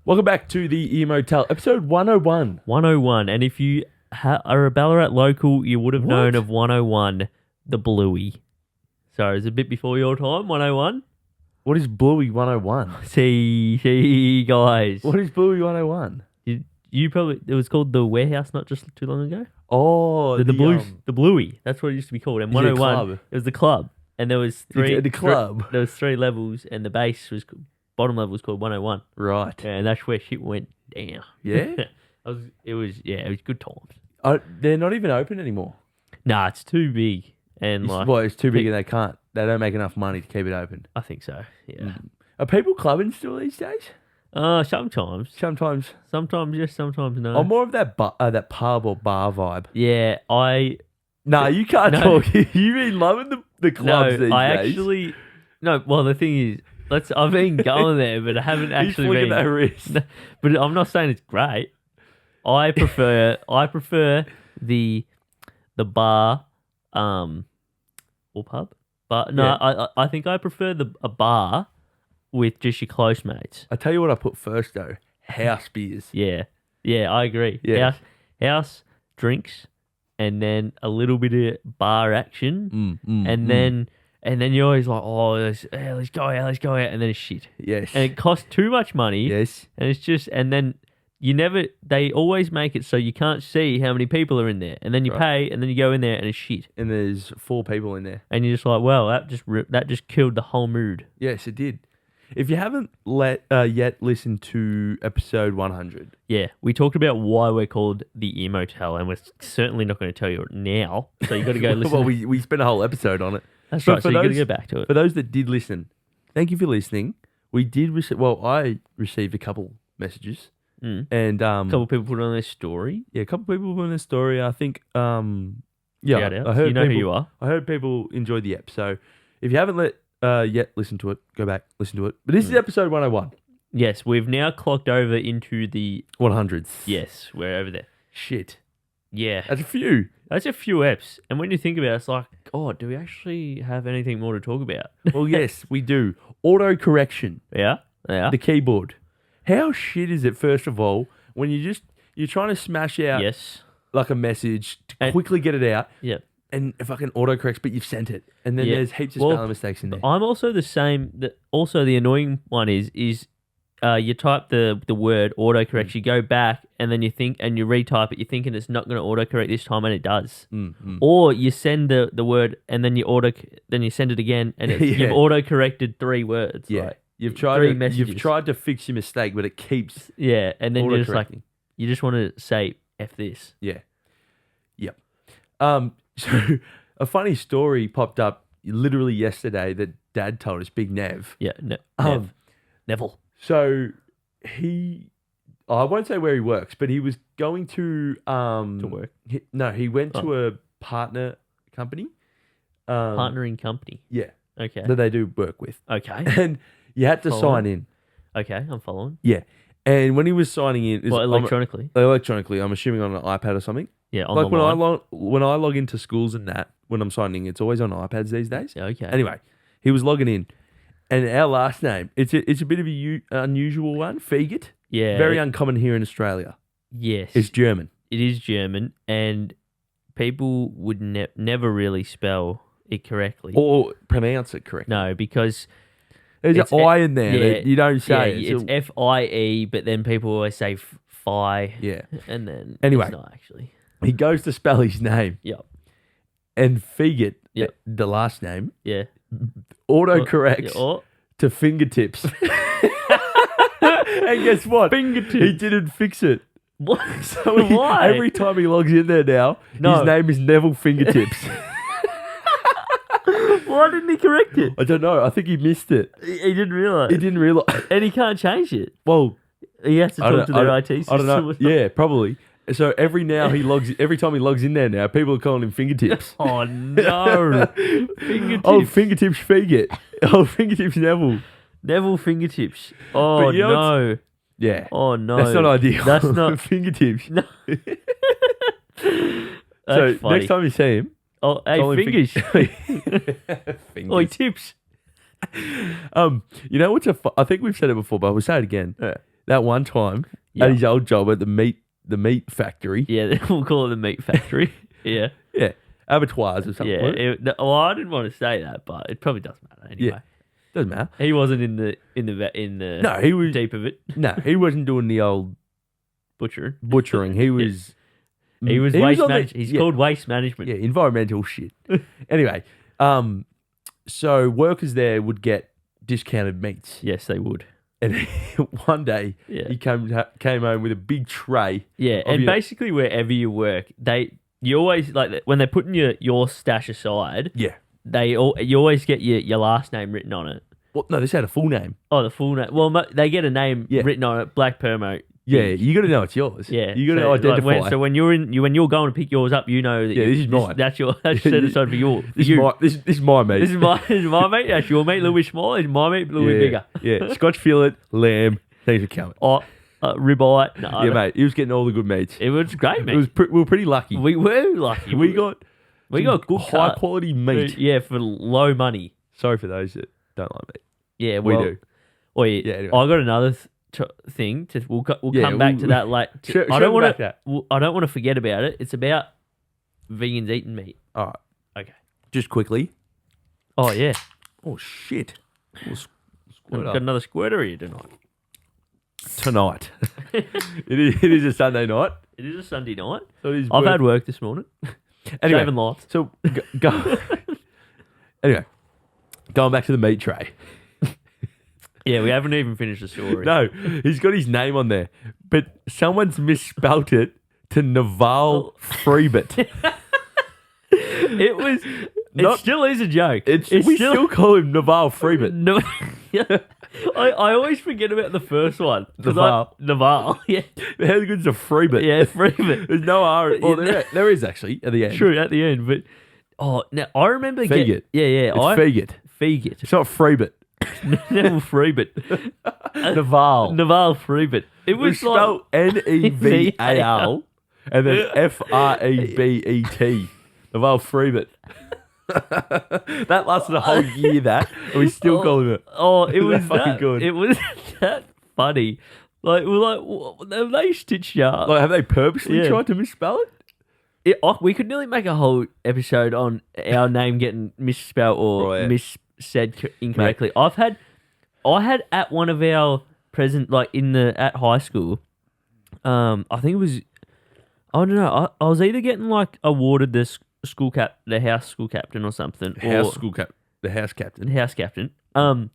Welcome back to the Ear Motel, episode 101. 101. And if you are a Ballarat local, you would have known of 101, the Bluey. So it's a bit before your time, 101. What is Bluey 101? See, guys. What is Bluey 101? You probably, it was called The Warehouse not just too long ago. Oh, The Bluey. That's what it used to be called. And 101, club? it was the club. And there was The club. There was three levels, and the bottom level was called 101. Right. And that's where shit went down. Yeah? it was good times. They're not even open anymore. Nah, it's too big. And It's too big and they don't make enough money to keep it open. I think so. Yeah. Are people clubbing still these days? Sometimes. Sometimes. Sometimes yes, sometimes no. I'm more of that pub or bar vibe. Yeah, No, you can't talk. You been loving the clubs these days. Actually... No, well, the thing is, I've been going there, but I haven't actually been... that wrist. No, but I'm not saying it's great. I prefer the bar, or pub. But no, Yeah. I think I prefer a bar with just your close mates. I tell you what I put first though. House beers. Yeah, I agree. Yeah. House drinks, and then a little bit of bar action, and then you're always like, oh, let's go out, and then it's shit. Yes. And it costs too much money. Yes. And it's just, and then they always make it so you can't see how many people are in there. And then you pay, and then you go in there and it's shit. And there's 4 people in there. And you're just like, well, that just killed the whole mood. Yes, it did. If you haven't yet listened to episode 100. Yeah, we talked about why we're called the Ear Motel, and we're certainly not going to tell you it now. So you got to go listen. Well, we spent a whole episode on it. That's But right, so you got to go back to it. For those that did listen, thank you for listening. We did receive, I received a couple messages. And a couple of people put it on their story. Yeah, a couple of people put on their story. I think, Shout out. I heard you know who you are. I heard people enjoyed the app. So if you haven't yet listened to it, go back, listen to it. But this is episode 101. Yes, we've now clocked over into the 100s. Yes, we're over there. Shit. Yeah. That's a few. That's a few eps. And when you think about it, it's like, God, do we actually have anything more to talk about? Well, yes, we do. Auto correction. Yeah. The keyboard. How shit is it, first of all, when you're trying to smash out like a message to quickly get it out. Yeah. And if I can autocorrect, but you've sent it. And then there's heaps of spelling mistakes in there. I'm also the same. Also, the annoying one is you type the word autocorrect, you go back, and then you think, and you retype it, you're thinking it's not going to autocorrect this time, and it does. Or you send the word, and then then you send it again, and you've autocorrected 3 words. Yeah. Like, you've tried to fix your mistake, but it keeps and then you're just like, autocorrecting. you just want to say F this. Yeah. Yep. So a funny story popped up literally yesterday that Dad told us, Big Nev. Yeah, Neville. So I won't say where he works, but he was going to work. He went to a partner company. Partnering company. Yeah. Okay. That they do work with. Okay. And you had to sign in. Okay, I'm following. Yeah. And when he was signing in, electronically. Electronically, I'm assuming on an iPad or something. Yeah, on like the line. when I log into schools and that, when I'm signing, it's always on iPads these days. Okay. Anyway, he was logging in, and our last name, it's a bit of a unusual one, Fegit. Yeah. Very uncommon here in Australia. Yes. It's German. It is German, and people would never really spell it correctly. Or pronounce it correctly. No, because there's an I in there that you don't say. Yeah, it's F-I-E, but then people always say Fi. Yeah. And then anyway, it's not actually. He goes to spell his name. Yep. And Fegit, Yep. the last name, Yeah. autocorrects to fingertips. And guess what? Fingertips. He didn't fix it. What? So Why? every time he logs in there now, his name is Neville Fingertips. Why didn't he correct it? I don't know. I think he missed it. He didn't realise. He didn't realise. And he can't change it. Well, he has to talk to their IT system. I don't know. Yeah, probably. So every time he logs in there now, people are calling him Fingertips. Oh no. Fingertips. Oh, Fingertips Fegit. Oh, Fingertips Neville. Neville Fingertips. Oh no. Yeah. Oh no. That's not ideal. That's not Fingertips. No. So funny. next time you see him, oh, hey, fingers. Fingers. Oh, he tips. You know what's I think we've said it before, but we'll say it again. that one time Yeah. at his old job at the meat factory. Yeah, we'll call it the meat factory. Yeah. Yeah. Abattoirs or something. Yeah. Well, I didn't want to say that, but it probably doesn't matter anyway. Yeah. Doesn't matter. He wasn't in the No, he was deep of it. No, he wasn't doing the old butchering. He was He was waste management. He's called waste management. Yeah, environmental shit. Anyway, so workers there would get discounted meats. Yes, they would. And one day he came home with a big tray. Yeah, and basically wherever you work, you always like when they're putting your stash aside. Yeah, you always get your last name written on it. Well, no, this had a full name. Oh, the full name. Well, they get a name written on it. Black Permo. Yeah, you got to know it's yours. Yeah, you got to identify. So when you're going to pick yours up, you know that this is mine. That's set aside for you. This is my meat. This is my meat. That's your meat. A little bit smaller. It's my meat. A little bit bigger. Yeah, Scotch fillet, lamb. Thanks for coming. Oh, ribeye. No, yeah, mate. He was getting all the good meats. It was great, mate. We were pretty lucky. We were lucky. We got good high quality meat. Yeah, for low money. Sorry for those that don't like meat. Yeah, we do. Well, yeah. Anyway. I got another thing. We'll come back to that later. I don't want to forget about it. It's about vegans eating meat. All right. Okay. Just quickly. Oh yeah. Oh shit. I've got another squirter here tonight. It is a Sunday night. It is a Sunday night. So I've had work this morning. Anyway, Saving lives. So go. Anyway, going back to the meat tray. Yeah, we haven't even finished the story. No, he's got his name on there, but someone's misspelt it to Naval Freebit. It still is a joke. We still call him Naval Freebit. No, I always forget about the first one. Naval. Yeah. How good's a Freebit? Yeah, Freebit. There's no R. Well, there is actually at the end. True, at the end. But now I remember Feegit. Yeah. It's Feegit. Feegit. It's not Freebit. Naval Freebit. Naval Freebit. It was spelled Neval and then Frebet. Naval Freebit. That lasted a whole year. And we still call him it. Oh, it was fucking good. It was that funny. Like have they stitched you up? Like, have they purposely tried to misspell it? We could nearly make a whole episode on our name getting misspelled or missaid incorrectly. Mate. I had at one of our at high school. I think it was. I don't know. I was either getting awarded the house school captain or something. The house captain. And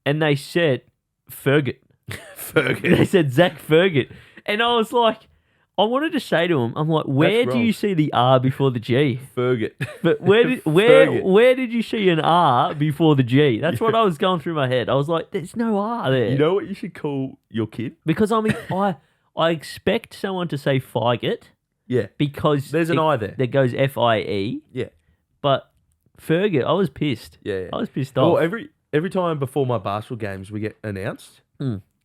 they said Fergut. Fergut. They said Zack Fergut, and I was like, I wanted to say to him, I'm like, where do you see the R before the G? Fergut. But where did you see an R before the G? That's what I was going through my head. I was like, there's no R there. You know what you should call your kid? Because I expect someone to say Figget. Yeah. Because there's an I there. That goes FIE. Yeah. But Fergut, I was pissed. Yeah. I was pissed off. Well, every time before my basketball games we get announced,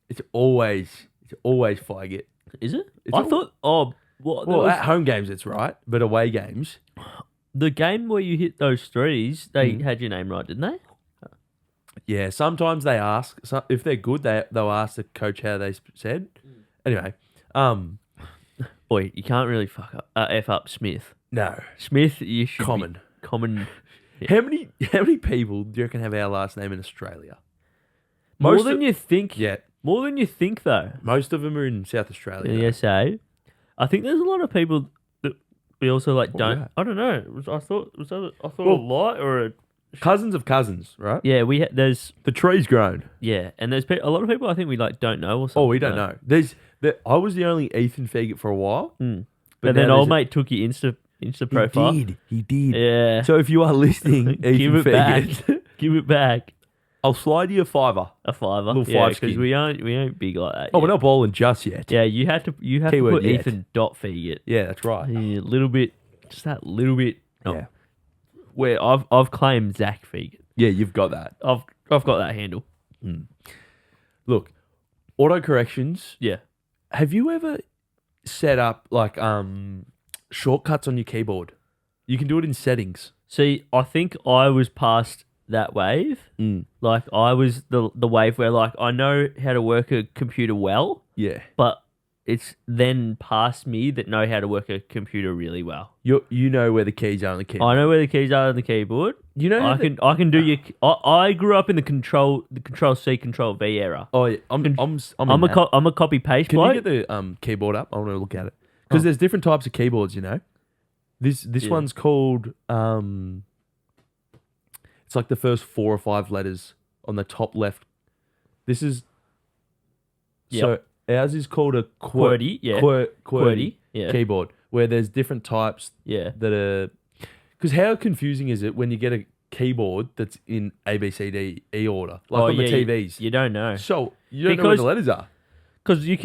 it's always Figget. Is it? Well, at home games it's right, but away games. The game where you hit those threes, they had your name right, didn't they? Yeah, sometimes they ask. If they're good, they'll ask the coach how they said. Anyway, boy, you can't really f up Smith. No, Smith, you should common. Yeah. How many people do you reckon have our last name in Australia? More than you think. Yeah. More than you think, though. Most of them are in South Australia. In the SA. I think there's a lot of people that we also don't. Yeah. I don't know. I thought a lie or a cousins of cousins, right? Yeah, there's the tree's grown. Yeah, and there's a lot of people I think we don't know or something. Oh, we don't know. I was the only Ethan Feggett for a while, but then old mate took your Insta profile. He did. Yeah. So if you are listening, give it Feggett, back. Give it back. I'll slide you a $5. A $5. Little $5 because we ain't big like that. Oh, we're not balling just yet. Yeah, you have to put Ethan Feggett. Yeah, that's right. Yeah, just that little bit. Oh, yeah. Where I've claimed Zack Feggett. Yeah, you've got that. I've got that handle. Look, autocorrections. Yeah. Have you ever set up shortcuts on your keyboard? You can do it in settings. See, I think I was past that wave. Mm. Like I was the wave where like I know how to work a computer well, Yeah. but it's then past me that know how to work a computer really well. You know where the keys are on the keyboard. I know where the keys are on the keyboard. You know I can do your. I grew up in the control C Control V era. Oh yeah, I'm a copy paste Can bloke. you get the keyboard up? I want to look at it because there's different types of keyboards. You know, this one's called it's like the first 4 or 5 letters on the top left. This is so ours is called a QWERTY, QWERTY yeah. keyboard where there's different types. Yeah. That are because how confusing is it when you get a keyboard that's in A B C D E order like on the TVs? You don't know. So you don't know where the letters are. Because I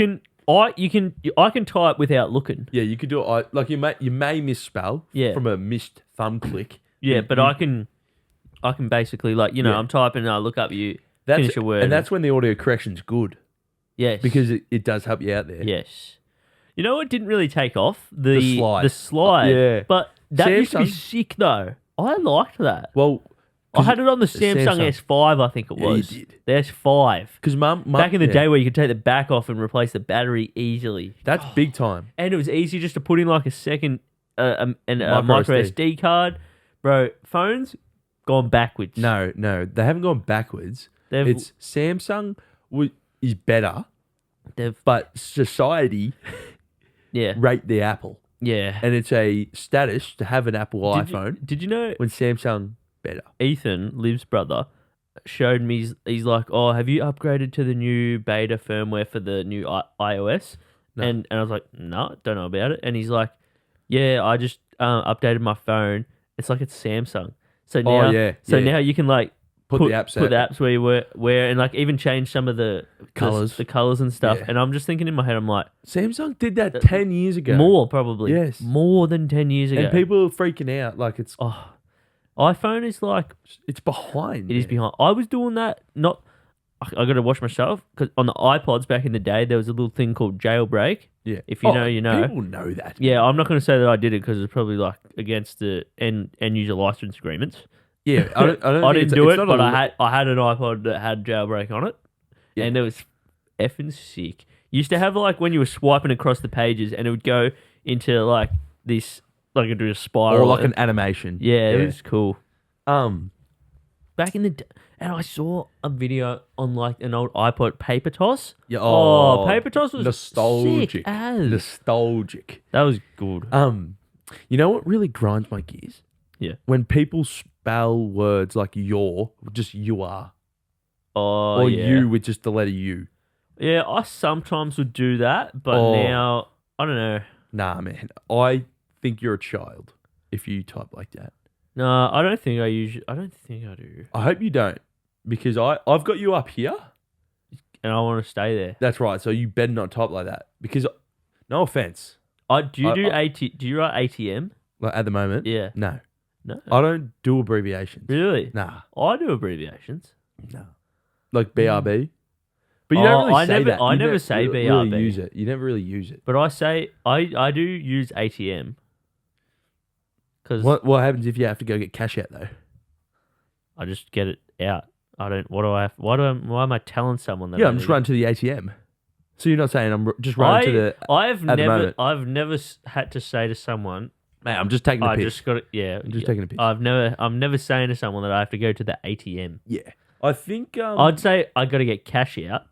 can type without looking. Yeah, you could do it. Like you may misspell from a missed thumb click. Yeah, but I can basically like I'm typing and I look up finish a word, and that's when the auto correction's good. Yes, because it does help you out there. Yes, you know what didn't really take off the slide. Yeah, but that used to be Samsung. sick though. I liked that. Well, I had it on the Samsung S5, I think it was. Yeah, you did. The S5. Because back in the day where you could take the back off and replace the battery easily. That's big time. And it was easy just to put in like a second a Micro micro SD. SD card. Bro, phones gone backwards. No, they haven't gone backwards. It's Samsung is better, but society rate the Apple. Yeah. And it's a status to have an Apple iPhone. Did you know when Samsung better? Ethan, Liv's brother, showed me. He's like, "Oh, have you upgraded to the new beta firmware for the new iOS?" No. And I was like, "No, don't know about it." And he's like, "Yeah, I just updated my phone. It's like it's Samsung. So now, now you can like put the apps where you where and like even change some of the colors, the colors and stuff." Yeah. And I'm just thinking in my head, I'm like, Samsung did that 10 years ago. More probably, yes, more than 10 years ago. And people are freaking out like it's iPhone is like it's behind. It is behind. I was doing that. I got to watch myself because on the iPods back in the day there was a little thing called jailbreak. Yeah, if you know, you know. People know that. Yeah, I'm not going to say that I did it because it's probably like against the end user license agreements. Yeah, I didn't do it, but I had an iPod that had jailbreak on it, and it was effing sick. You used to have like when you were swiping across the pages, and it would go into like this, like it do a spiral or like an animation. Yeah, it was cool. Back in the day, and I saw a video on like an old iPod paper toss. Yeah, paper toss was nostalgic. Sick as. Nostalgic. That was good. You know what really grinds my gears? Yeah, when people spell words like just you are. Or you with just the letter U. Yeah, I sometimes would do that, but now I don't know. Nah, man. I think you're a child if you type like that. No, I don't think I do. I hope you don't, because I've got you up here, and I want to stay there. That's right. So you better not type like that, because no offense. Do you write ATM? Like at the moment? Yeah. No. No. I don't do abbreviations. Really? Nah. I do abbreviations. No. Like BRB. But you don't really say that. I never say BRB. Really use it. You never really use it. But I say I do use ATM. Cause what happens if you have to go get cash out though? I just get it out. I don't. What do I have? Why am I telling someone that? Yeah, I'm just running to the ATM. So you're not saying I'm just running to the. I've never had to say to someone, "Man, I'm just taking a piss." I just got it. Yeah, I'm just taking a piss. I'm never saying to someone that I have to go to the ATM. Yeah, I think I'd say I got to get cash out.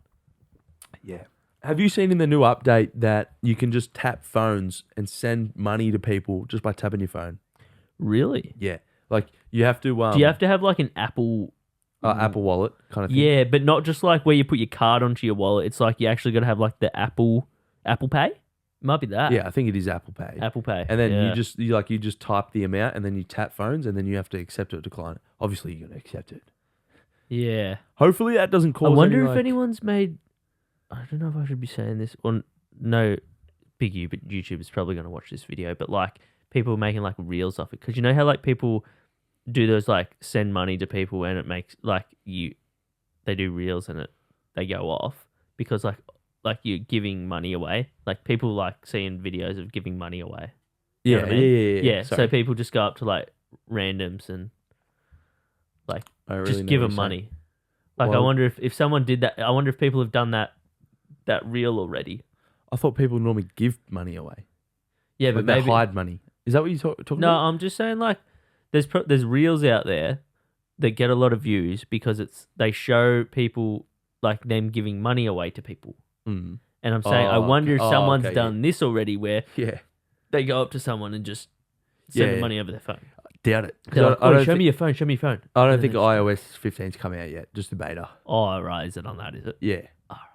Yeah. Have you seen in the new update that you can just tap phones and send money to people just by tapping your phone? Really? Yeah. Like you have to. Do you have to have like an Apple Wallet kind of thing? Yeah, but not just like where you put your card onto your wallet. It's like you actually got to have like the Apple Pay. Might be that. Yeah, I think it is Apple Pay. Apple Pay. And then you just type the amount and then you tap phones and then you have to accept it or decline it. Obviously, you're gonna accept it. Yeah. Hopefully that doesn't cause. I wonder if anyone's made. I don't know if I should be saying this. Or no, big YouTube is probably going to watch this video, but like people making like reels off it, because you know how like people do those like send money to people and it makes like they do reels and they go off because like you're giving money away. Like people like seeing videos of giving money away. You know what I mean? Yeah. So people just go up to like randoms and like I really just know give what them you're money. saying. Like, I Well- wonder if someone did that. I wonder if people have done that reel already. I thought people normally give money away. Yeah, Like but they maybe hide money. Is that what you're talking no. about? I'm just saying, like, there's reels out there that get a lot of views because they show people like them giving money away to people. Mm. And I'm saying, I Oh, wonder if okay. Oh, someone's okay, done this already, where Yeah. they go up to someone and just send Yeah. the money over their phone. Doubt it. 'Cause They're like, I don't show thi- me your phone. Show me your phone. I don't And think then iOS 15's come out yet. Just the beta. Oh, right. Is it on that? Is it? Yeah. Alright.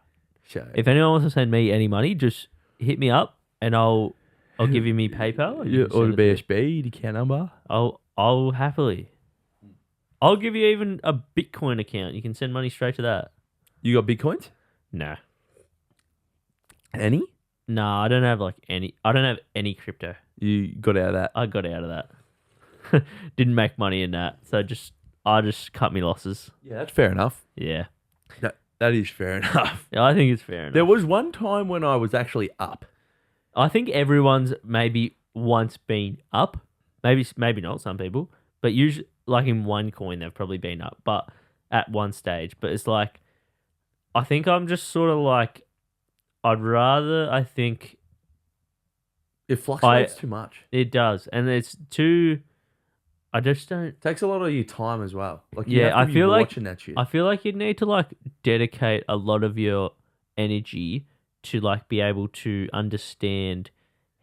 So, If anyone wants to send me any money, just hit me up and I'll give you me PayPal. And you yeah, can or send the it to me. BSB, the account number. I'll happily. I'll give you even a Bitcoin account. You can send money straight to that. You got Bitcoins? No. Any? No, I don't have I don't have any crypto. You got out of that. I got out of that. Didn't make money in that. So I just cut my losses. Yeah, that's fair enough. Yeah. That is fair enough. Yeah, I think it's fair enough. There was one time when I was actually up. I think everyone's maybe once been up. Maybe not some people, but usually like in one coin they've probably been up, but at one stage. But it's like I think I'm just sort of like I think It fluctuates too much. it does, and it's too. I just don't. It takes a lot of your time as well. Like you Yeah, have to I be feel like watching that shit. I feel like you need to like dedicate a lot of your energy to like be able to understand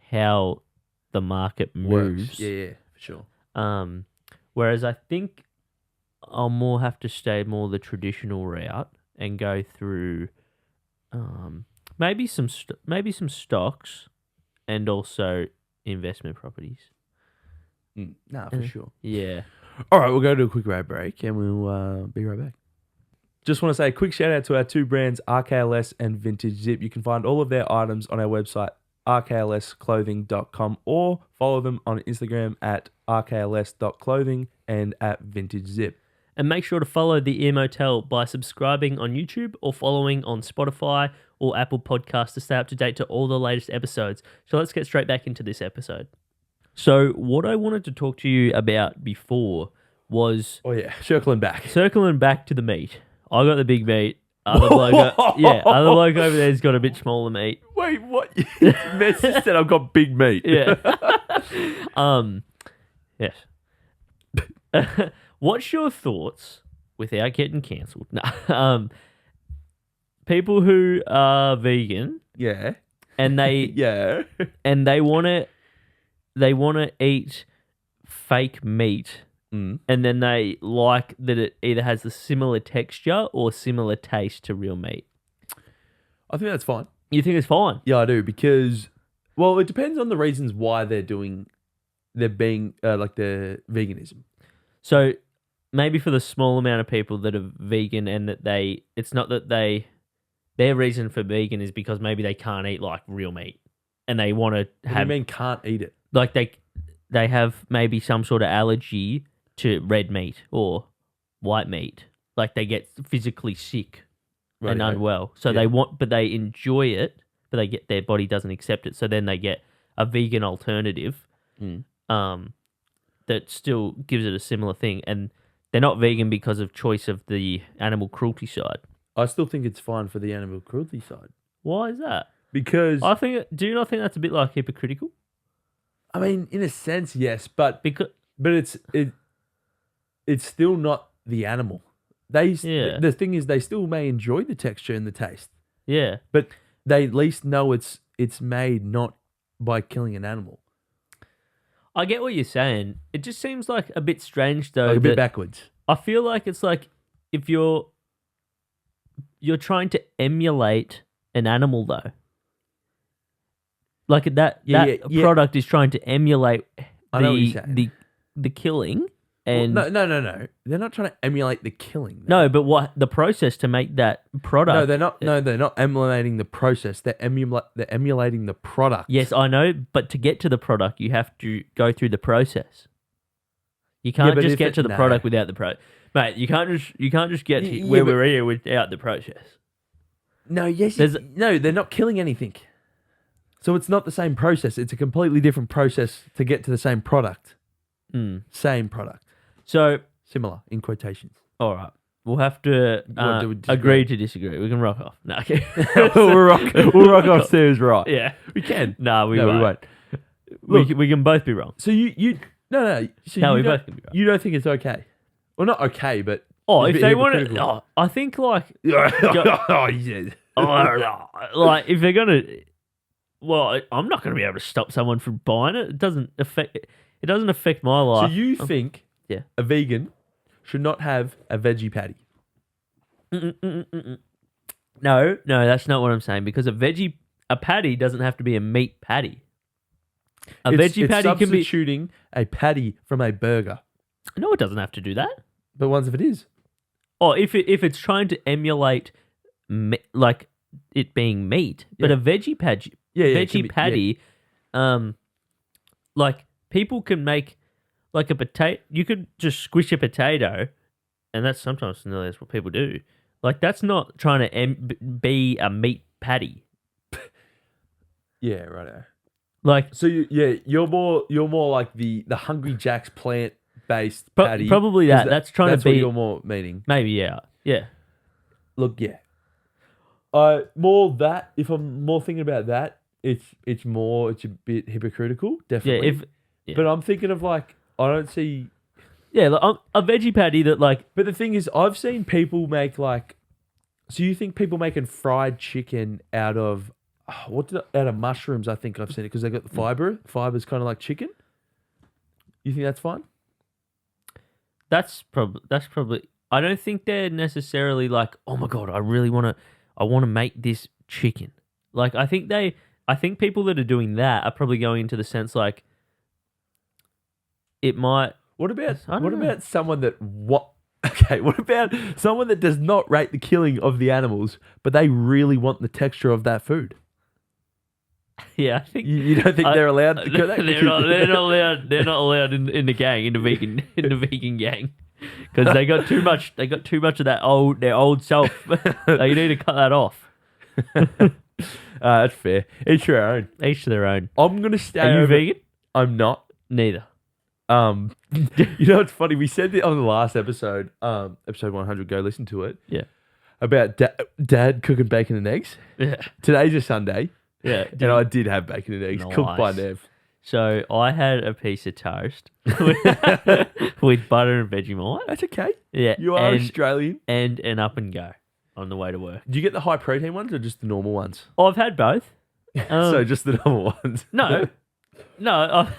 how the market moves. Works. Yeah, for sure. Whereas I think I'll more have to stay more the traditional route and go through, maybe some stocks, and also investment properties. Nah, for sure. Yeah. All right, we'll go to a quick ad break and we'll be right back. Just want to say a quick shout out to our two brands, RKLS and Vintage Zip. You can find all of their items on our website, rklsclothing.com, or follow them on Instagram at rkls.clothing and at Vintage Zip. And make sure to follow the Ear Motel by subscribing on YouTube or following on Spotify or Apple Podcasts to stay up to date to all the latest episodes. So let's get straight back into this episode. So what I wanted to talk to you about before was Oh yeah, circling back. circling back to the meat. I got the big meat. Other bloke over there's got a bit smaller meat. Wait, what? Messi said I've got big meat. Yeah. Yes. What's your thoughts, without getting cancelled? No. People who are vegan Yeah. and they Yeah. and they want to eat fake meat, and then they like that it either has the similar texture or similar taste to real meat. I think that's fine. You think it's fine? Yeah, I do, because, well, it depends on the reasons why they're being like the veganism. So maybe for the small amount of people that are vegan and that it's not that their reason for vegan is because maybe they can't eat like real meat and they want to What do you have mean can't eat it? like they have maybe some sort of allergy to red meat or white meat. Like they get physically sick and Rightio. unwell. So Yeah. but they enjoy it, but their body doesn't accept it. So then they get a vegan alternative that still gives it a similar thing. And they're not vegan because of choice of the animal cruelty side. I still think it's fine for the animal cruelty side. Why is that? Because, Do you not think that's a bit like hypocritical? I mean, in a sense, yes, but Because it's still not the animal. Yeah. The thing is, they still may enjoy the texture and the taste, yeah, but they at least know it's made not by killing an animal. I get what you're saying. It just seems like a bit strange though. Like a bit that- backwards. I feel like it's like if you're trying to emulate an animal though. Like that Yeah. product is trying to emulate I know what you're saying. the killing Well, and no. They're not trying to emulate the killing. no, but what the process to make that product? No, they're not. No, they're not emulating the process. They're emulating the product. Yes, I know, but to get to the product, you have to go through the process. You can't but just if get it- to the no. product without the mate. You can't just get Yeah, where but- we're here without the process. No. Yes. There's- No, they're not killing anything. So it's not the same process. It's a completely different process to get to the same product. Mm. Same product. So Similar in quotations. All right. We'll have to What, do we disagree? agree to disagree. We can rock off. No, okay. we'll rock off Sarah's right. Yeah. We can. No, we No, won't. we won't. Look, We can both be wrong. so you no. So No, you we don't- both can be wrong. You don't think it's okay? Well, not okay, but Oh, it's a if bit they want to, hypocritical. I think like, oh, yeah. like if they're gonna, well, I'm not gonna be able to stop someone from buying it. It doesn't affect my So life. you think Yeah. a vegan should not have a veggie patty? No, that's not what I'm saying. Because a patty doesn't have to be a meat patty. A veggie patty can be. substituting a patty from a burger, No, it doesn't have to do that. but once if it is, Or if it's trying to emulate, like it being meat, but Yeah. a veggie patty, it can be- patty, like people can make like a potato. You could just squish a potato, and that's sometimes nearly that's what people do. Like that's not trying to be a meat patty. yeah, right. Like So you're more like the Hungry Jack's plant based patty. probably Is that's trying that's to be what you're more meaning. maybe yeah. Look, yeah. If I'm more thinking about that, it's a bit hypocritical, definitely. Yeah. But I'm thinking of like I don't see. Yeah, like, a veggie patty that like But the thing is, I've seen people make like. So you think people making fried chicken out of out of mushrooms? I think I've seen it because they got the fiber. Fiber's kind of like chicken. You think that's fine? that's probably. I don't think they're necessarily like, oh my god, I want to make this chicken. Like I think people that are doing that are probably going into the sense like it might. What about I don't know. someone that what? Okay, what about someone that does not rate the killing of the animals, but they really want the texture of that food? Yeah, I think You don't think they're allowed to go that? they're not allowed. They're not allowed in the gang, in the vegan gang, because they got too much. They got too much of their old self. They need to cut that off. That's fair. Each your own. Each to their own. I'm gonna stay. Are you over- vegan? I'm not. Neither. You know, it's funny. We said that on the last episode, episode 100. Go listen to it. Yeah. About dad cooking bacon and eggs. Yeah. Today's a Sunday, Yeah. and I did have bacon and eggs cooked by Nice. Nev. So I had a piece of toast with butter and Vegemite. That's okay. Yeah. You are and, Australian. and an up and go on the way to work. Do you get the high protein ones or just the normal ones? Oh, I've had both. So just the normal ones. No. No.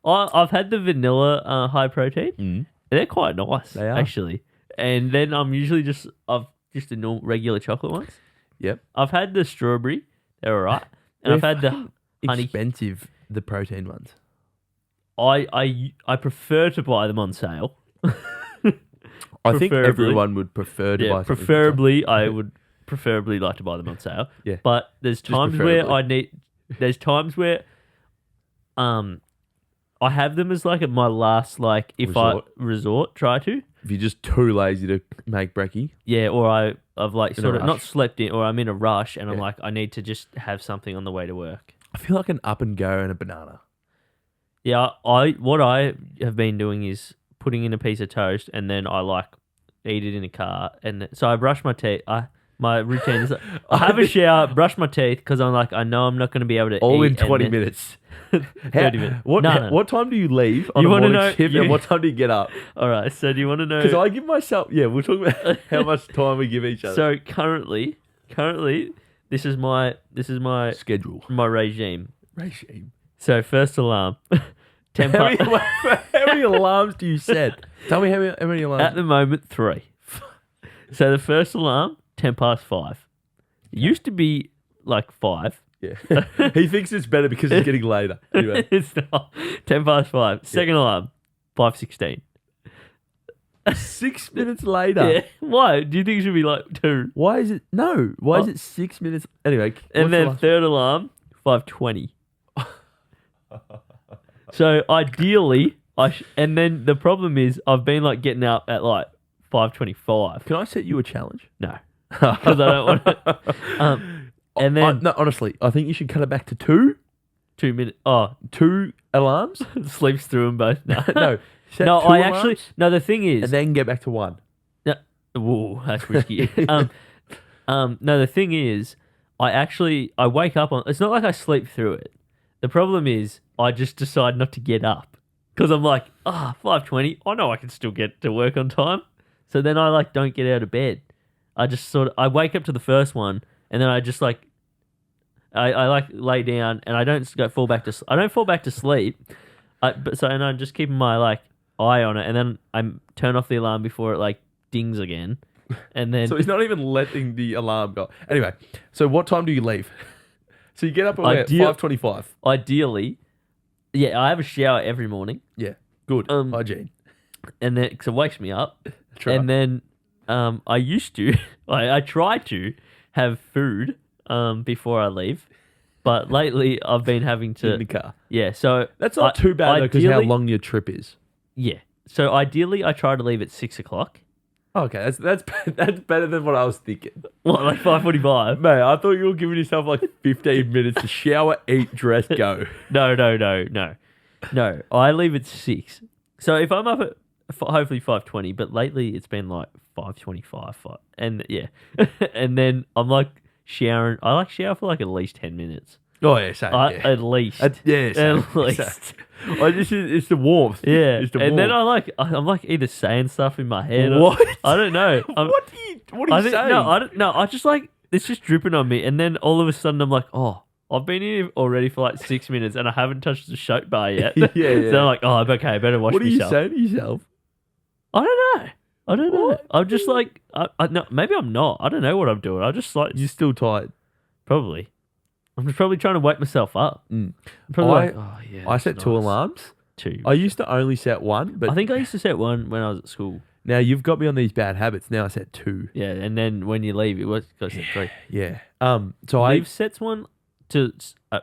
I've had the vanilla high protein. Mm. They're quite nice, They are. actually. And then I'm usually just the normal regular chocolate ones. Yep. I've had the strawberry. They're all right. And I've had the honey. Expensive, the protein ones. I prefer to buy them on sale. I think Preferably. everyone would prefer to buy Yeah, something. preferably I would preferably like to buy them on sale. Yeah. But there's times where preferably. there's times where I have them as like my last like if Resort. I try to. If you're just too lazy to make brekkie. Yeah, or I've like In a sort of not rush. slept in or I'm in a rush and I'm Yeah. like I need to just have something on the way to work. I feel like an up and go and a banana. Yeah, what I have been doing is putting in a piece of toast and then I like eat it in a car and so I brush my teeth. My routine is I have a shower, brush my teeth because I'm like I know I'm not going to be able to All eat in 20 and then- minutes. 30 minutes. What No. what time do you leave on You a wanna morning know- shift you- and what time do you get up? All right, so do you want to know? Because I give myself, we'll talk about how much time we give each other. So currently, this is my Schedule. my regime. Regime. So first alarm, 10 How many, past, how many alarms do you set? Tell me how many alarms. at the moment 3. So the first alarm 10:05. It used to be like 5. Yeah. He thinks it's better because it's getting later. Anyway. It's not 10:05. Second alarm 5:16. 6 minutes later. Yeah. Why? Do you think it should be like 2? Why is it? No. Why is it 6 minutes? Anyway. And what's the then last- third alarm 5:20. So ideally, and then the problem is I've been like getting up at like 5:25. Can I set you a challenge? No, because I don't want to. And then No, honestly, I think you should cut it back to 2. 2 minutes. Oh, 2 alarms? sleeps through them both. No, No. Set no. 2 I alarms actually no. The thing is, and then get back to 1. Whoa, that's risky. No, the thing is, I wake up on. It's not like I sleep through it. The problem is, I just decide not to get up because I'm like, 5:20. I know I can still get to work on time. So then I don't get out of bed. I just I wake up to the first one, and then I just I lay down, and I don't fall back to. I don't fall back to sleep. And I'm just keeping my eye on it, and then I turn off the alarm before it dings again, and then So he's not even letting the alarm go. Anyway, so what time do you leave? So you get up at 5:25. Ideally, yeah, I have a shower every morning. Yeah, good hygiene. And then because it wakes me up, Right. and then I used to, I try to have food before I leave, but lately I've been having to In the car. Yeah, so That's not too bad though, because how long your trip is. Yeah, so ideally I try to leave at 6 o'clock. Okay, that's better than what I was thinking. What, 5:45? Mate, I thought you were giving yourself 15 minutes to shower, eat, dress, go. No. I leave at 6. So if I'm up at hopefully 5:20, but lately it's been 5:25, and yeah, and then I'm showering. I shower for at least 10 minutes. Oh yeah, same. Yeah. At least. Yeah, same, At least. It's the warmth. Yeah, It's the and warmth. then I'm either saying stuff in my head. What? I don't know. What are you saying? No, I don't know. I just it's just dripping on me, and then all of a sudden I'm oh, I've been here already for 6 minutes, and I haven't touched the soap bar yet. Yeah. So I'm oh, okay, I better wash What are myself. you saying to yourself? I don't know. What? I'm just no, maybe I'm not. I don't know what I'm doing. I just You're still tired. probably. I'm just probably trying to wake myself up. Mm. I'm probably I set 2 alarms. 2. I used to only set 1, but I think I used to set 1 when I was at school. now you've got me on these bad habits. Now I set 2. Yeah, and then when you leave, it was got set 3. Yeah. So I Leave sets 1 to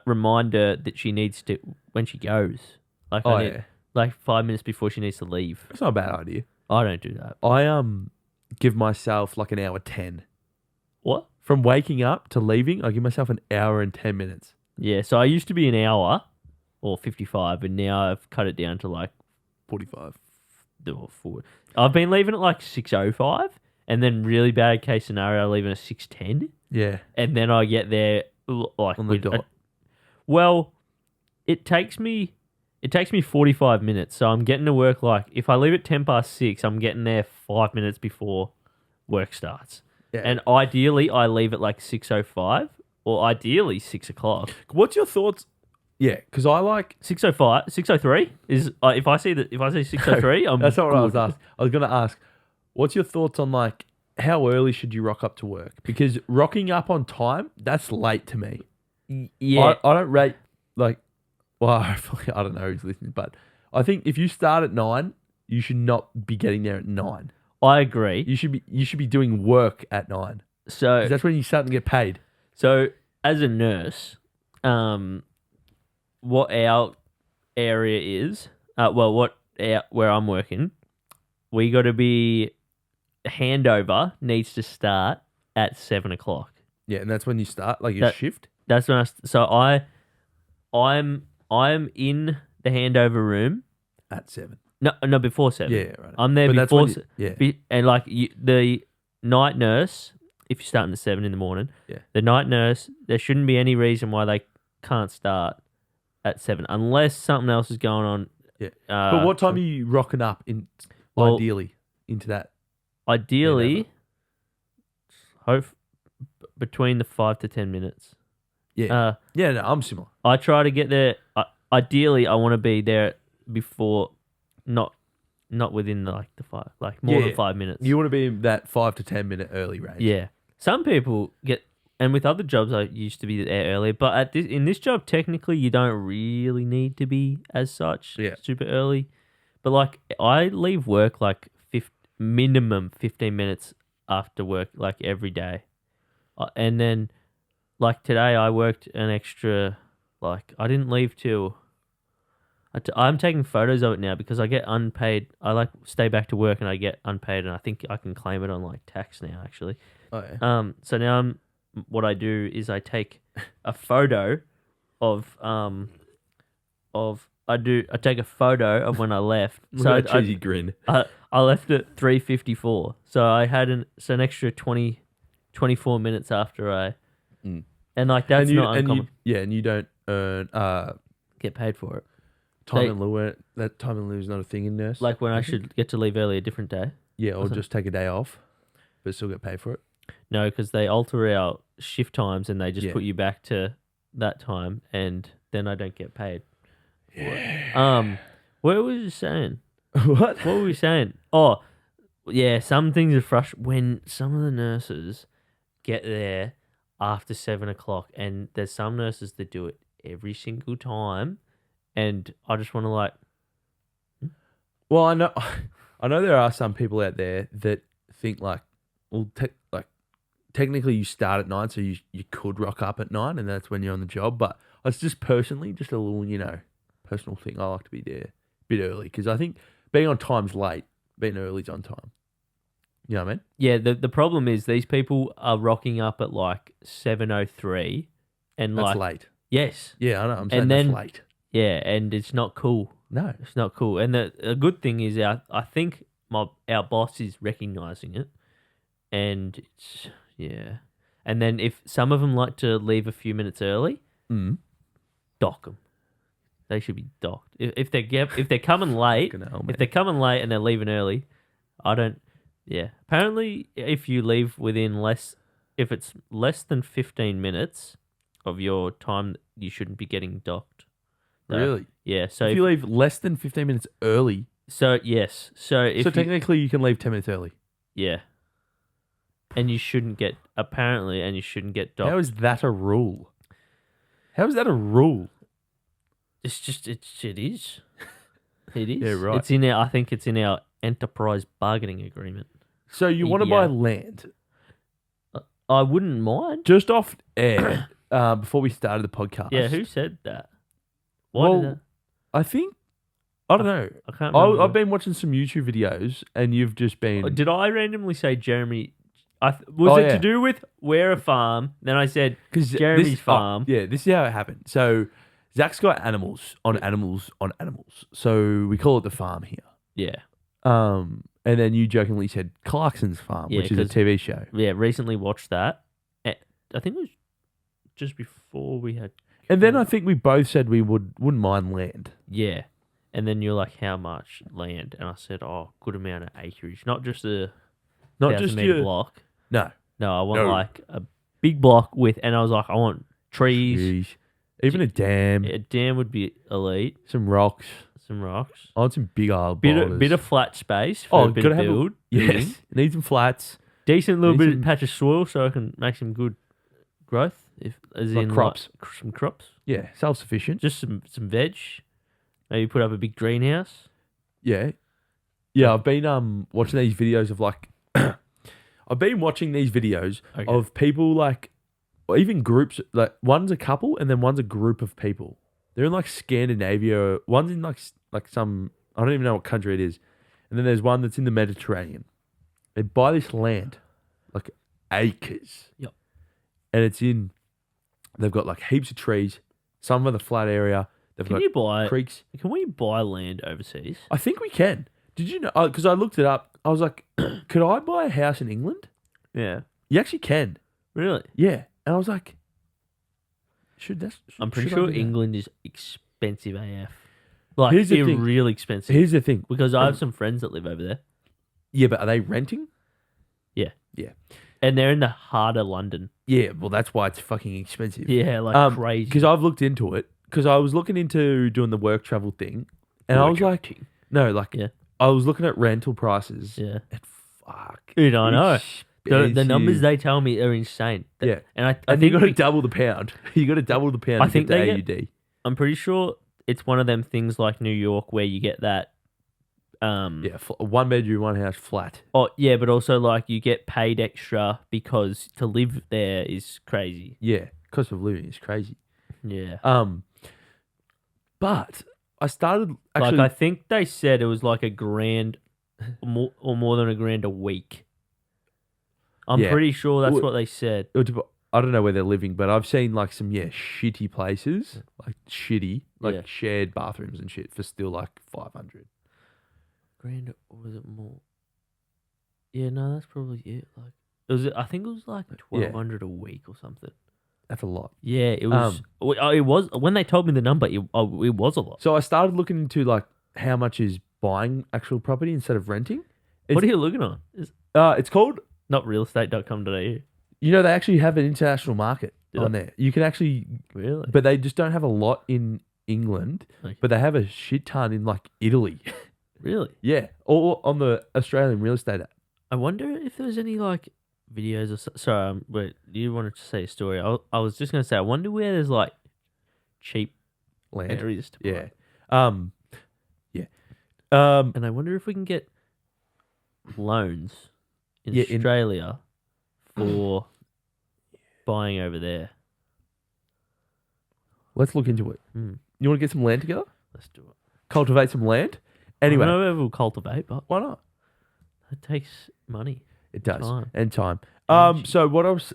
remind her that she needs to when she goes. I need 5 minutes before she needs to leave. It's not a bad idea. I don't do that. I give myself an hour 10. What? From waking up to leaving, I give myself an hour and 10 minutes. Yeah, so I used to be an hour or 55, and now I've cut it down to 45. or 4. I've been leaving at 6:05, and then really bad case scenario, I leave at 6:10, Yeah. and then I get there On the dot. Well, it takes me 45 minutes, so I'm getting to work if I leave at 6:10, I'm getting there 5 minutes before work starts. Yeah. And ideally, I leave at 6:05, or ideally 6 o'clock. What's your thoughts? Yeah, because I 6:05, 6:03 is if I see 6:03, I'm That's not what I was good. asking. I was going to ask, what's your thoughts on how early should you rock up to work? Because rocking up on time, that's late to me. Yeah, I don't rate hopefully I don't know who's listening, but I think if you start at 9, you should not be getting there at 9. I agree. You should be doing work at 9. So 'Cause that's when you start to get paid. So as a nurse, what our area is, where I'm working, we got to be handover needs to start at 7 o'clock. Yeah, and that's when you start your shift. That's when I'm in the handover room At 7. No, before 7. Yeah, right. I'm there But that's before. when you- And the night nurse, if you're starting at 7 in the morning, Yeah. the night nurse, there shouldn't be any reason why they can't start at 7 unless something else is going on. Yeah. But what time are you rocking up ideally into that? Ideally, between the 5 to 10 minutes. Yeah. No, I'm similar. I try to get there. Ideally, I want to be there before, not within the 5, more than 5 minutes. You want to be in that 5 to 10 minute early range. Yeah. Some people get, and with other jobs, I used to be there earlier, but in this job, technically, you don't really need to be as such super early. But I leave work minimum 15 minutes after work, every day. And then, today, I worked an extra, I didn't leave till, I'm taking photos of it now because I get unpaid. I stay back to work and I get unpaid, and I think I can claim it on tax now, actually. Oh, yeah. So now what I do is I take a photo of I take a photo of when I left. Look at that cheesy grin. I left at 3:54, so I had an extra 24 minutes after I, and like that's not uncommon. And you don't earn Get paid for it. time in lieu. That time in lieu is not a thing in nurse. Like when I should get to leave early a different day. Yeah, or just take a day off, but still get paid for it. No, because they alter our shift times and they just put you back to that time, and then I don't get paid. Yeah. What was you saying? What were we saying? Oh, yeah. Some things are frustrating when some of the nurses get there after 7 o'clock, and there's some nurses that do it every single time, and I just want to like. Well, I know there are some people out there that think like, well, technically you start at 9, so you could rock up at 9, and that's when you're on the job. But it's just personally, just a little, personal thing. I like to be there a bit early because I think being on time's late, being early's on time. You know what I mean? Yeah. The problem is these people are rocking up at like 7:03, and that's like late. Yes. Yeah, I know. I'm saying that's late. Yeah, and it's not cool. No, it's not cool. And the good thing is I think our boss is recognizing it, and it's And then if some of them like to leave a few minutes early, dock them. They should be docked. If they're coming late, if they're coming late and they're leaving early, I don't. Yeah, apparently if you leave if it's less than 15 minutes of your time, you shouldn't be getting docked. Really? Yeah. So if you leave less than 15 minutes early. So yes. So technically you can leave 10 minutes early. Yeah. And you shouldn't get docked. How is that a rule? How is that a rule? It is. It is. Yeah, right. I think it's in our enterprise bargaining agreement. So you want to buy land? I wouldn't mind. Just off air, before we started the podcast. Yeah, who said that? I think, I don't know. I can't remember. I've been watching some YouTube videos, and you've just been... Did I randomly say Jeremy... to do with we're a farm? Then I said Jeremy's farm. Yeah, this is how it happened. So Zach's got animals on animals on animals. So we call it the farm here. Yeah. And then you jokingly said Clarkson's Farm, which is a TV show. Yeah, recently watched that. I think it was just before we had... And then I think we both said we wouldn't mind land. Yeah. And then you're like, how much land? And I said, good amount of acreage. Not just your block. No. No, I want like a big block and I was like, I want trees. Even a dam. A dam would be elite. Some rocks. I want some big old bit of flat space for a bit of build. Yes. Need some flats. Decent little bit of patch of soil so I can make some good growth. Crops. Some crops. Yeah, self-sufficient. Just some veg. Maybe put up a big greenhouse. Yeah. Yeah, I've been watching these videos of like... I've been watching these videos of people like... Or even groups, like one's a couple and then one's a group of people. They're in like Scandinavia. One's in like some, I don't even know what country it is. And then there's one that's in the Mediterranean. They buy this land, like acres. Yep. And they've got like heaps of trees. Some of the flat area. Can you buy creeks? Can we buy land overseas? I think we can. Did you know? Because I looked it up. I was like, could I buy a house in England? Yeah. You actually can. Really? Yeah. And I was like, I'm pretty sure England is expensive AF. Like, Here's the thing. really expensive. Here's the thing. Because I have some friends that live over there. Yeah, but are they renting? Yeah. Yeah. And they're in the heart of London. Yeah, well, that's why it's fucking expensive. Yeah, like crazy. Because I've looked into it. Because I was looking into doing the work travel thing. And I was like, I was looking at rental prices. Yeah. And fuck. Dude, I know. The numbers they tell me are insane. Yeah. And I think you got to double the pound. You got to double the pound to get the AUD. I'm pretty sure it's one of them things like New York where you get that. A 1 bedroom, 1 house flat. Oh, yeah, but also like you get paid extra because to live there is crazy. Yeah. Cost of living is crazy. Yeah. But I started actually... Like I think they said it was like $1,000 or more than $1,000 a week. I'm pretty sure that's what they said. I don't know where they're living, but I've seen like some shitty places, like shared bathrooms and shit for still like 500. grand or was it more? Yeah, no, that's probably it. Like it was. I think it was like 1,200 a week or something. That's a lot. Yeah, it was. It was when they told me the number. It was a lot. So I started looking into like how much is buying actual property instead of renting. What are you looking on? It's called, Not realestate.com.au. you know, they actually have an international market on there. You can actually, Really? but they just don't have a lot in England, Okay. but they have a shit ton in like Italy. Really? Yeah, or on the Australian real estate app. I wonder if there's any like videos or sorry, wait, you wanted to say a story. I was just gonna say I wonder where there's like cheap Land. areas to buy. Yeah. Yeah. And I wonder if we can get loans in Yeah, in- Australia for buying over there. Let's look into it. Hmm. You want to get some land together? Let's do it. Cultivate some land? Anyway, I don't know if we'll cultivate, but why not? it takes money. It does. Time. And time. Energy. So what I was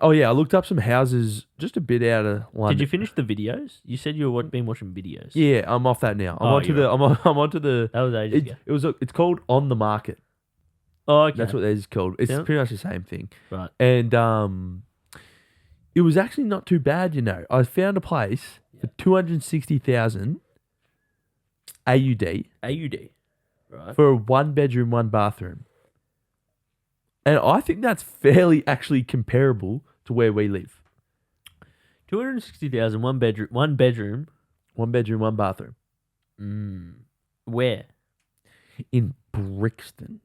oh yeah, I looked up some houses just a bit out of London. Did you finish the videos? You said you were been watching videos. Yeah, I'm off that now. I'm Oh, onto you're the I'm onto the That was ages ago. it's called On the Market. Oh, okay. That's what it is called. It's Yeah. pretty much the same thing. Right. And it was actually not too bad, you know. I found a place for 260,000 AUD AUD. Right. for a 1 bedroom, 1 bathroom. And I think that's fairly actually comparable to where we live. 260,000, one bedroom, 1 bedroom. 1 bedroom, 1 bathroom. Where? In Brixton.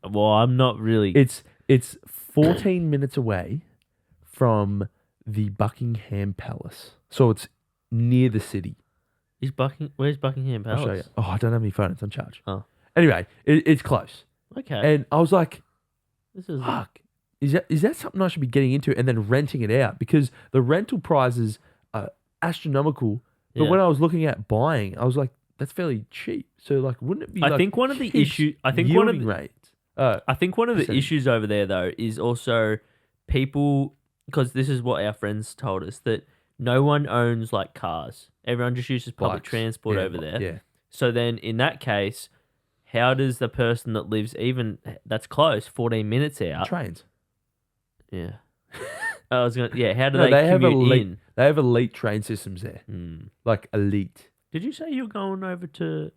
Well, I'm not really. It's 14 minutes away from the Buckingham Palace. So it's near the city. Where's Buckingham Palace? I'll show you. Oh, I don't have my phone. It's on charge. Oh. Anyway, it's close. Okay. And I was like, This is fuck, is that something I should be getting into and then renting it out? Because the rental prices are astronomical. But Yeah. when I was looking at buying, I was like, that's fairly cheap. So like, wouldn't it be? I think one of the huge issues. I think one of yielding the, rates. I think one of the percentage. issues over there though is also people, because this is what our friends told us, that no one owns like cars. Everyone just uses public Bikes. transport Yeah, over there. Yeah. So then in that case, how does the person that lives that's close, 14 minutes out? Trains. Yeah. I was gonna. Yeah. How do No, they they have commute elite. in? They have elite train systems there. Like elite. Did you say you're going over to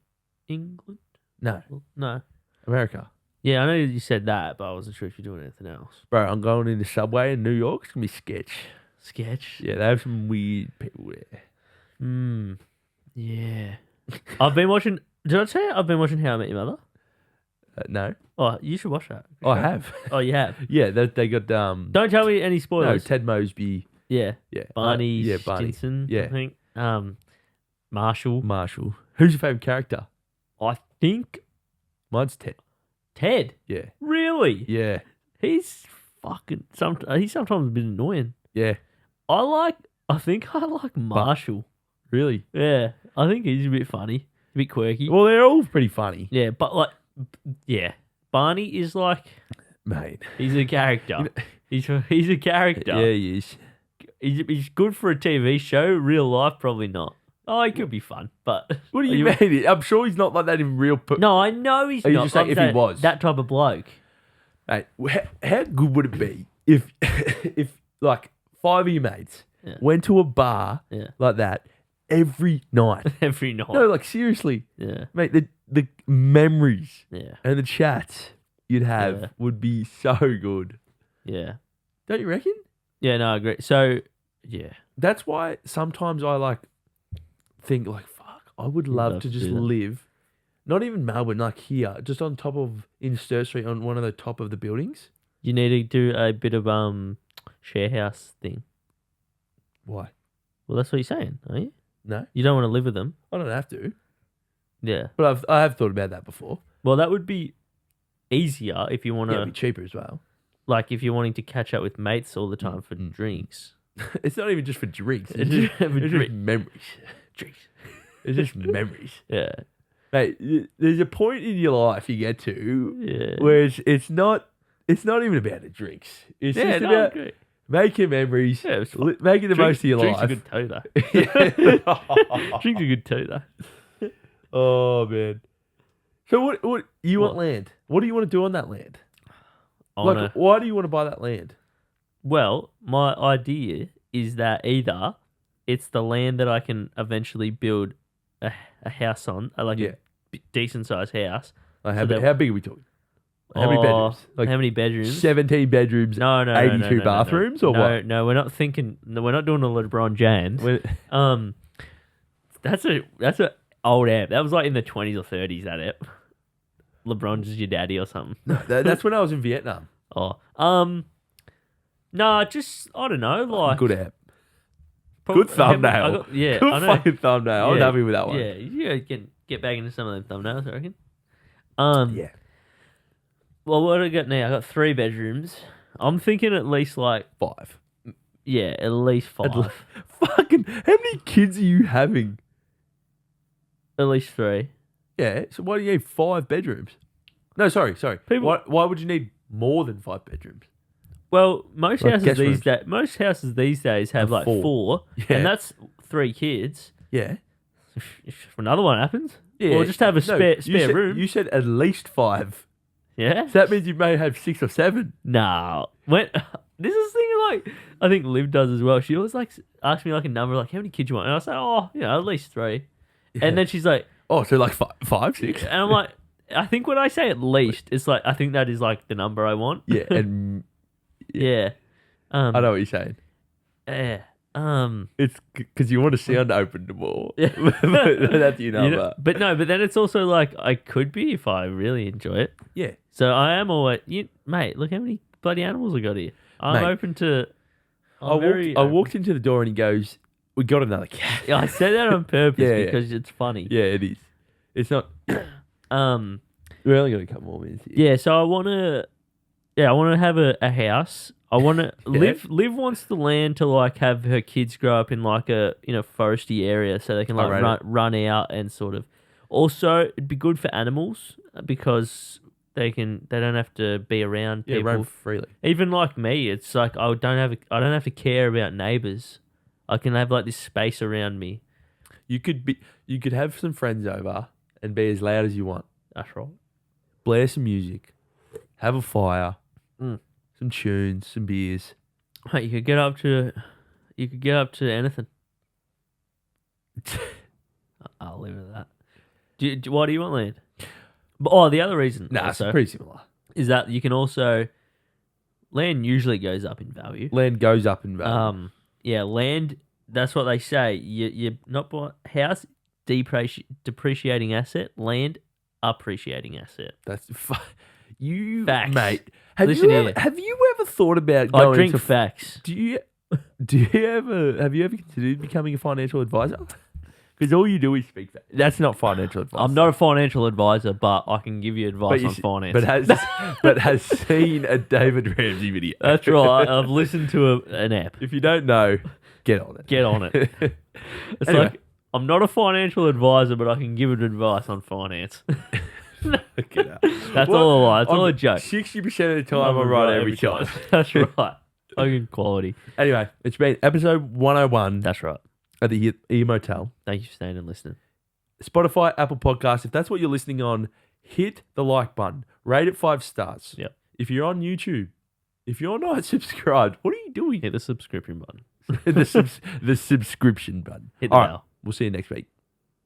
England? No, No. America. Yeah, I know you said that, but I wasn't sure if you're doing anything else. Bro, I'm going in the subway in New York. It's gonna be sketch. Sketch. Yeah, they have some weird people there. Yeah. I've been watching. Did I tell you I've been watching How I Met Your Mother? No. Oh, you should watch that. I have. Oh, you have. Yeah, they got Don't tell me any no, spoilers. Ted Mosby. Yeah. Yeah, Barney. yeah, Barney. Stinson, Yeah. I think. Marshall. Marshall. Who's your favorite character? I think Mine's Ted. Ted. Yeah, Really? yeah, He's fucking. He's sometimes a bit annoying. yeah. I think I like Marshall. Really? Yeah, I think he's a bit funny, a bit quirky. Well, they're all pretty funny, Yeah, but like, yeah, Barney is like mate. he's a character. He's a character. Yeah, he is. He's good for a TV show. Real life, probably not. Oh, he could be fun, but What do you mean? I'm sure he's not like that in real. No, I know he's Are you not. just saying I'm if he saying was? that type of bloke? Mate, how good would it be if, if like 5 of your mates Yeah. went to a bar Yeah, like that every night? every night. No, like seriously, Yeah, mate. The memories yeah, and the chats you'd have Yeah. would be so good. yeah, Don't you reckon? yeah. No, I agree. So, yeah, That's why sometimes I like think like, fuck, I would love love to to just do that. live, not even Melbourne, like here, just on top of in Stir Street on one of the top of the buildings. you need to do a bit of share house thing. Why? Well, that's what you're saying, are you? No, You don't want to live with them. I don't have to. Yeah. But I have thought about that before. Well, that would be easier if you want Yeah, to, it'd be cheaper as well. like, if you're wanting to catch up with mates all the time for drinks. It's not even just for drinks. It's It's just for just drink. memories. Drinks. It's just memories. Yeah. Mate, there's a point in your life you get to Yeah. where it's not even about the drinks. It's Yeah, just no, I about agree. making memories, Yeah, it's fun. making the most of your drinks life. are good too, though. Yeah. Drinks are good too, though. Oh man, So what you want What? land? What do you want to do on that land? I Like, wanna, why do you want to buy that land? well, my idea is that either it's the land that I can eventually build a house on, Yeah. a decent sized house. Like, So how big are we talking? How many bedrooms? Like how many bedrooms? 17 bedrooms. No, 82 no, bathrooms, no. or no, what? No, we're not thinking. No, we're not doing a LeBron James. That's a old app. That was like in the 20s or 30s. That app. LeBron's is your daddy or something. No, that's when I was in Vietnam. Oh, no, just I don't know. Like Good app. probably- Good thumbnail. Yeah, Good I know. fucking thumbnail. I was Yeah, happy with that one. Yeah, you can get back into some of them thumbnails, I reckon. Yeah. Well, what do I got now? I got 3 bedrooms. I'm thinking at least like 5. yeah, at least 5. Fucking, how many kids are you having? At least 3. Yeah, so why do you need 5 bedrooms? No, sorry. People- Why would you need more than 5 bedrooms? Well, most Like houses guest these days have Have like 4. 4, Yeah. and that's 3 kids. Yeah. If another one happens, Yeah. or just have a spare said, room. You said at least 5. Yeah. So that means you may have 6 or 7. No. When this is the thing like I think Liv does as well. She always like asks me like a number like how many kids you want, and I say at least 3, and then she's like, Oh, so like 5, 6. and I'm like, I think when I say at least, it's like I think that is like the number I want. Yeah, and Yeah. I know what you're saying. Yeah. It's because you want to sound open to more. Yeah. That's your number. But then it's also like I could be if I really enjoy it. Yeah. So I am always mate. Look how many bloody animals I got here. I'm Mate, open to. I walked into the door and he goes, "We got another cat." Yeah, I said that on purpose Yeah. because it's funny. Yeah, it is. It's not. We're only got a couple more minutes here. Yeah. So I want to. Yeah, I want to have a house. I want to Liv wants the land to like have her kids grow up in like a foresty area so they can like run out and sort of. Also, it'd be good for animals because they don't have to be around Yeah, people. roam freely. Even like me, it's like I don't have to care about neighbors. I can have like this space around me. You could have some friends over and be as loud as you want. That's right. Blare some music, have a fire, Mm. some tunes, some beers. Mate, you could get up to anything. I'll leave it at that. Why do you want land? The other reason Nah, it's also pretty similar. is that you can also land usually goes up in value. Land goes up in value. Yeah, land. That's what they say. You not buy house depreciating asset, land appreciating asset. That's you, Facts. mate. Have Listen you here. have you ever thought about going I drink to facts. Do you have you ever considered becoming a financial advisor? Because all you do is speak facts. That's not financial advice. I'm not a financial advisor, but I can give you advice on finance. But has seen a David Ramsey video. That's right. I've listened to an app. If you don't know, get on it. Get on it. It's Anyway. like I'm not a financial advisor, but I can give it advice on finance. Get out. That's all a lie. That's all a joke. 60% of the time, I'm right every time. That's right. I get quality. Anyway, it's been episode 101 That's right. of the Ear Motel. Thank you for staying and listening. Spotify, Apple Podcasts. If that's what you're listening on, hit the like button. Rate it 5 stars. Yep. If you're on YouTube, if you're not subscribed, what are you doing? Hit the subscription button. the subscription button. Hit the All right, bell. we'll see you next week.